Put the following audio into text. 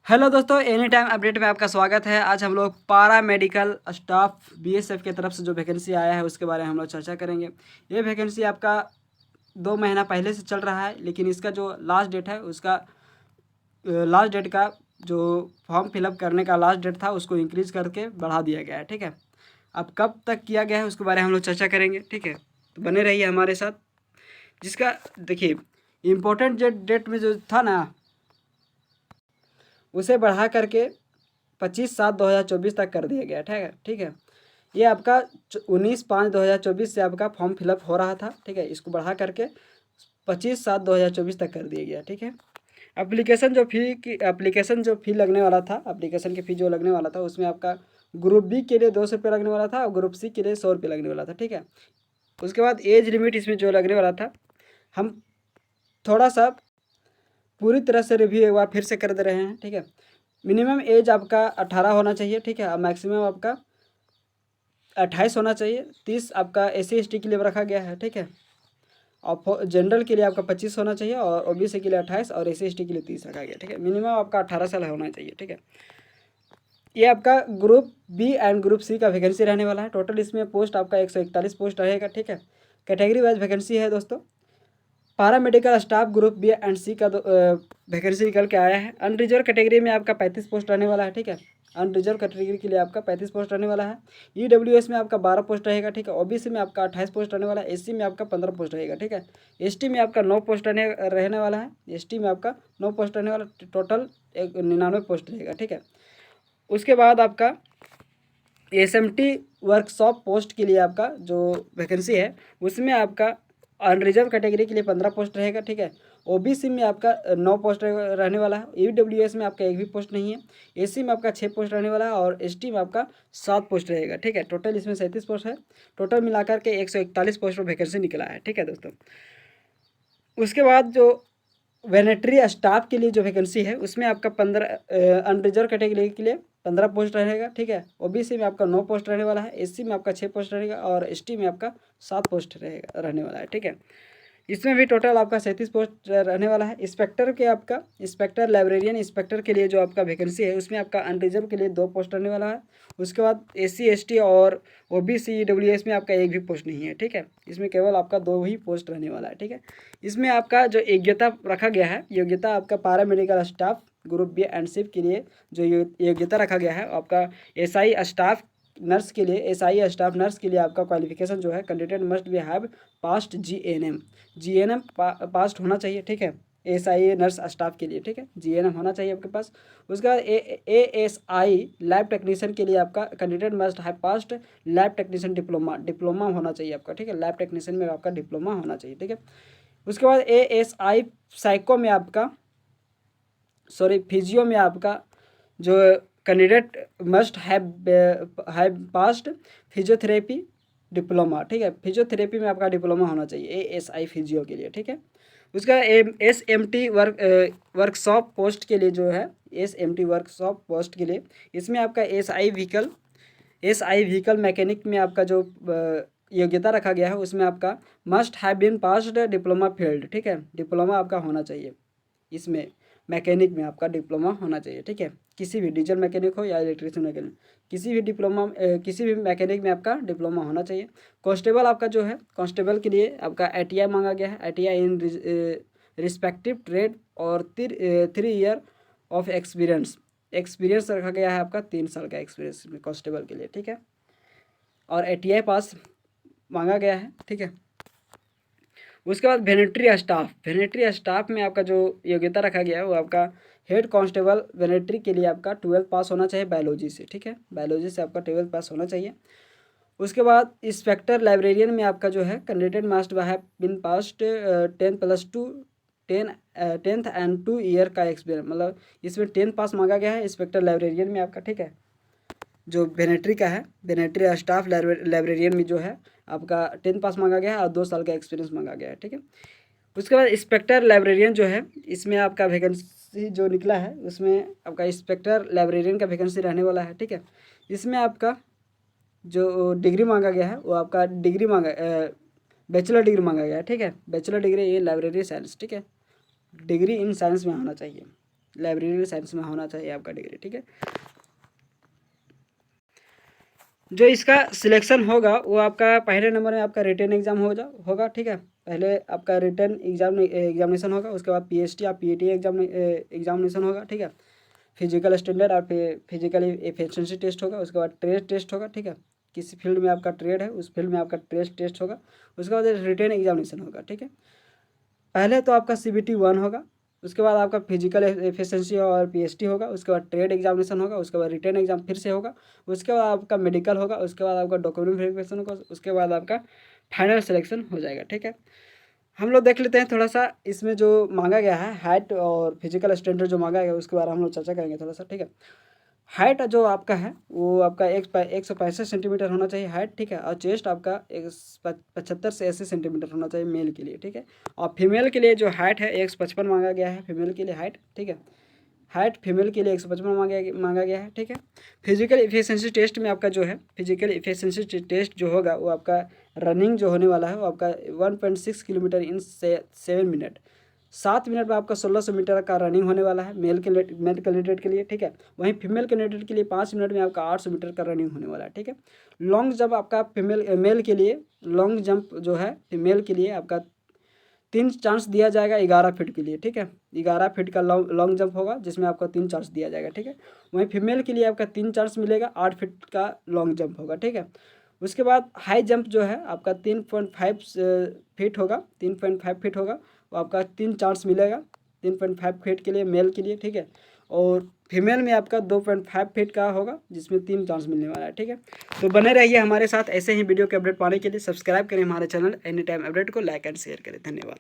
Hello दोस्तों, any time update में आपका स्वागत है। आज हम लोग पारा मेडिकल स्टाफ बीएसएफ की तरफ से जो वैकेंसी आया है उसके बारे में हम लोग चर्चा करेंगे। ये वैकेंसी आपका 2 महीना पहले से चल रहा है, लेकिन इसका जो लास्ट डेट है उसका लास्ट डेट का जो फॉर्म फिलअप करने का लास्ट डेट था उसको इंक्रीज़ करके बढ़ा दिया गया है। ठीक है, अब कब तक किया गया है उसके बारे में हम लोग चर्चा करेंगे। ठीक है, तो बने रहिए हमारे साथ। जिसका देखिए इम्पोर्टेंट डेट में जो था ना, उसे बढ़ा करके 25/7/2024 तक कर दिया गया। ठीक है, ये आपका 19/5/2024 से आपका फॉर्म फिलअप हो रहा था। ठीक है, इसको बढ़ा करके 25/7/2024 तक कर दिया गया। ठीक है, एप्लीकेशन जो फ़ी लगने वाला था, एप्लीकेशन की फ़ी जो लगने वाला था उसमें आपका ग्रुप बी के लिए 200 रुपये लगने वाला था और ग्रुप सी के लिए 100 रुपये लगने वाला था। ठीक है, उसके बाद एज लिमिट इसमें जो लगने वाला था, हम थोड़ा सा पूरी तरह से रिव्यू एक बार फिर से कर दे रहे हैं। ठीक है, मिनिमम एज आपका 18 होना चाहिए। ठीक है, और मैक्सिमम आपका 28 होना चाहिए। 30 आपका SC ST के लिए रखा गया है। ठीक है, और जनरल के लिए आपका 25 होना चाहिए और OBC के लिए 28 और SC ST के लिए 30 रखा गया। ठीक है, मिनिमम आपका 18 साल होना चाहिए। ठीक है, ये आपका group B and group C का वैकेंसी रहने वाला है। टोटल इसमें पोस्ट आपका 141 पोस्ट रहेगा। ठीक है, कैटेगरी वाइज वैकेंसी है दोस्तों। Para medical staff group B and C का वैकेंसी निकल के आया है। अनरिजर्व कैटेगरी में आपका 35 पोस्ट रहने वाला है। ठीक है, अनरिजर्व कैटेगरी के लिए आपका 35 पोस्ट रहने वाला है। EWS में आपका 12 पोस्ट रहेगा। ठीक है, OBC में आपका 28 पोस्ट रहने वाला है। SC में आपका 15 पोस्ट रहेगा। ठीक है, ST में आपका 9 पोस्ट रहने वाला है। ST में आपका 9 पोस्ट रहने वाला, टोटल 99 पोस्ट रहेगा। ठीक है, उसके बाद आपका SMT वर्कशॉप पोस्ट के लिए आपका जो वैकेंसी है उसमें आपका अनरिजर्व कैटेगरी के लिए 15 पोस्ट रहेगा। ठीक है, OBC में आपका 9 पोस्ट रहने वाला है। EWS में आपका एक भी पोस्ट नहीं है। SC में आपका 6 पोस्ट रहने वाला है और ST में आपका 7 पोस्ट रहेगा। ठीक है, टोटल इसमें 37 पोस्ट है। टोटल मिलाकर के 141 पोस्ट पर वैकेंसी निकला है। ठीक है दोस्तों, उसके बाद जो वेनेटरी स्टाफ के लिए जो वैकेंसी है उसमें आपका 15 अनरिजर्व कैटेगरी के लिए 15 पोस्ट रहेगा। ठीक है, OBC में आपका 9 पोस्ट रहने वाला है। SC में आपका 6 पोस्ट रहेगा और ST में आपका 7 पोस्ट रहेगा रहने वाला है। ठीक है, इसमें भी टोटल आपका 37 पोस्ट रहने वाला है। इंस्पेक्टर के आपका इंस्पेक्टर लाइब्रेरियन इंस्पेक्टर के लिए जो आपका वैकेंसी है उसमें आपका अनरिजर्व के लिए 2 पोस्ट रहने वाला है। उसके बाद SC ST और OBC EWS में आपका एक भी पोस्ट नहीं है। ठीक है, इसमें केवल आपका 2 ही पोस्ट रहने वाला है। ठीक है, इसमें आपका जो योग्यता रखा गया है, योग्यता आपका para medical staff group B and C के लिए जो योग्यता रखा गया है आपका SI स्टाफ नर्स के लिए, SI स्टाफ नर्स के लिए आपका क्वालिफिकेशन जो है, candidate must be have past GNM past होना चाहिए। ठीक है, SI नर्स स्टाफ के लिए। ठीक है, GNM होना चाहिए आपके पास। उसके बाद ASI लैब टेक्नीशियन के लिए आपका candidate must have past lab technician diploma होना चाहिए आपका। ठीक है, लैब टेक्नीशियन में आपका डिप्लोमा होना चाहिए। ठीक है, उसके बाद ASI साइको में आपका फिजियो में आपका जो candidate must have past physiotherapy diploma. ठीक है, फिजियोथेरेपी में आपका डिप्लोमा होना चाहिए ASI फिजियो के लिए। ठीक है, उसका SMT वर्कशॉप पोस्ट के लिए जो है, SMT वर्कशॉप पोस्ट के लिए इसमें आपका SI व्हीकल मैकेनिक में आपका जो योग्यता रखा गया है उसमें आपका must have been passed diploma field. ठीक है, डिप्लोमा आपका होना चाहिए। इसमें मैकेनिक में आपका डिप्लोमा होना चाहिए। ठीक है, किसी भी डीजल मैकेनिक हो या इलेक्ट्रिशियन मैकेनिक, किसी भी मैकेनिक में आपका डिप्लोमा होना चाहिए। कांस्टेबल आपका जो है, कांस्टेबल के लिए आपका ITI मांगा गया है। ITI इन रिस्पेक्टिव ट्रेड और 3 ईयर ऑफ एक्सपीरियंस रखा गया है आपका 3 साल का एक्सपीरियंस में कांस्टेबल के लिए। ठीक है, और ITI पास मांगा गया है। ठीक है, उसके बाद वेनेटरी स्टाफ में आपका जो योग्यता रखा गया है वो आपका हेड कांस्टेबल वेनेटरी के लिए आपका 12th पास होना चाहिए बायोलॉजी से। ठीक है, बायोलॉजी से आपका 12th पास होना चाहिए। उसके बाद इंस्पेक्टर लाइब्रेरियन में आपका जो है candidate must have been passed 10th and 2 year का एक्सपीरियंस, मतलब इसमें 10th पास मांगा गया है इंस्पेक्टर लाइब्रेरियन में आपका। ठीक है, जो वेनेटरी का है, वेनेटरी स्टाफ लाइब्रेरियन में जो है आपका 10th पास मांगा गया है और 2 साल का एक्सपीरियंस मांगा गया है। ठीक है, उसके बाद इंस्पेक्टर लाइब्रेरियन जो है इसमें आपका वैकेंसी जो निकला है उसमें आपका इंस्पेक्टर लाइब्रेरियन का वैकेंसी रहने वाला है। ठीक है, इसमें आपका जो डिग्री मांगा गया है वो आपका बैचलर डिग्री मांगा गया है। ठीक है, बैचलर डिग्री ये लाइब्रेरी साइंस। ठीक है, डिग्री इन साइंस में होना चाहिए लाइब्रेरी साइंस में होना चाहिए आपका डिग्री, ठीक है। जो इसका सिलेक्शन होगा वो आपका पहले नंबर में आपका रिटन एग्जाम होगा, ठीक है। पहले आपका रिटन एग्जामिनेशन होगा, उसके बाद पीएसटी या पीईटी एग्जामिनेशन होगा, ठीक है। फिजिकल स्टैंडर्ड और फिजिकल एफिशिएंसी टेस्ट होगा, उसके बाद ट्रेड टेस्ट होगा, ठीक है। किस फील्ड में आपका ट्रेड है उस फील्ड में आपका ट्रेड टेस्ट होगा, उसके बाद रिटन एग्जामिनेशन होगा, ठीक है। पहले तो आपका CBT 1 होगा, उसके बाद आपका फिजिकल एफिशिएंसी और पीएसटी होगा, उसके बाद ट्रेड एग्जामिनेशन होगा, उसके बाद रिटन एग्जाम फिर से होगा, उसके बाद आपका मेडिकल होगा, उसके बाद आपका डॉक्यूमेंट वेरिफिकेशन होगा, उसके बाद आपका फाइनल सिलेक्शन हो जाएगा, ठीक है। हम लोग देख लेते हैं थोड़ा सा इसमें जो मांगा गया है हाइट और फिजिकल स्टैंडर्ड जो मांगा गया है उसके बारे में हम लोग चर्चा करेंगे थोड़ा सा, ठीक है। हाइट जो आपका है वो आपका 165 सेंटीमीटर होना चाहिए हाइट, ठीक है। और चेस्ट आपका 75 से 80 सेंटीमीटर होना चाहिए मेल के लिए, ठीक है। और फीमेल के लिए जो हाइट है 155 मांगा गया है फीमेल के लिए हाइट, ठीक है। हाइट फीमेल के लिए 155 मांगा गया है, ठीक है। फिजिकल एफिशिएंसी टेस्ट में आपका जो है फिजिकल एफिशिएंसी टेस्ट जो होगा वो आपका रनिंग जो होने वाला है वो आपका 1.6 किलोमीटर इन 7 मिनट, 7 मिनट में आपका 1600 मीटर का रनिंग होने वाला है मेल कैंडिडेट के लिए, ठीक है। वहीं फीमेल कैंडिडेट के लिए 5 मिनट में आपका 800 मीटर का रनिंग होने वाला है, ठीक है। लॉन्ग जंप आपका मेल के लिए लॉन्ग जंप जो है फीमेल के लिए आपका 3 चांस दिया जाएगा 11 फीट के लिए, ठीक है। 11 फीट का लॉन्ग जंप होगा जिसमें आपका 3 चांस दिया जाएगा, ठीक है। वहीं फीमेल के लिए आपका 3 चांस मिलेगा, 8 फीट का लॉन्ग जंप होगा, ठीक है। उसके बाद हाई जंप जो है आपका 3.5 फीट होगा, 3.5 फीट होगा, वो आपका 3 चांस मिलेगा 3.5 फीट के लिए मेल के लिए, ठीक है। और फीमेल में आपका 2.5 फीट का होगा जिसमें 3 चांस मिलने वाला है, ठीक है। तो बने रहिए हमारे साथ ऐसे ही वीडियो के अपडेट पाने के लिए। सब्सक्राइब करें हमारे चैनल एनी टाइम अपडेट को, लाइक एंड शेयर करें। धन्यवाद।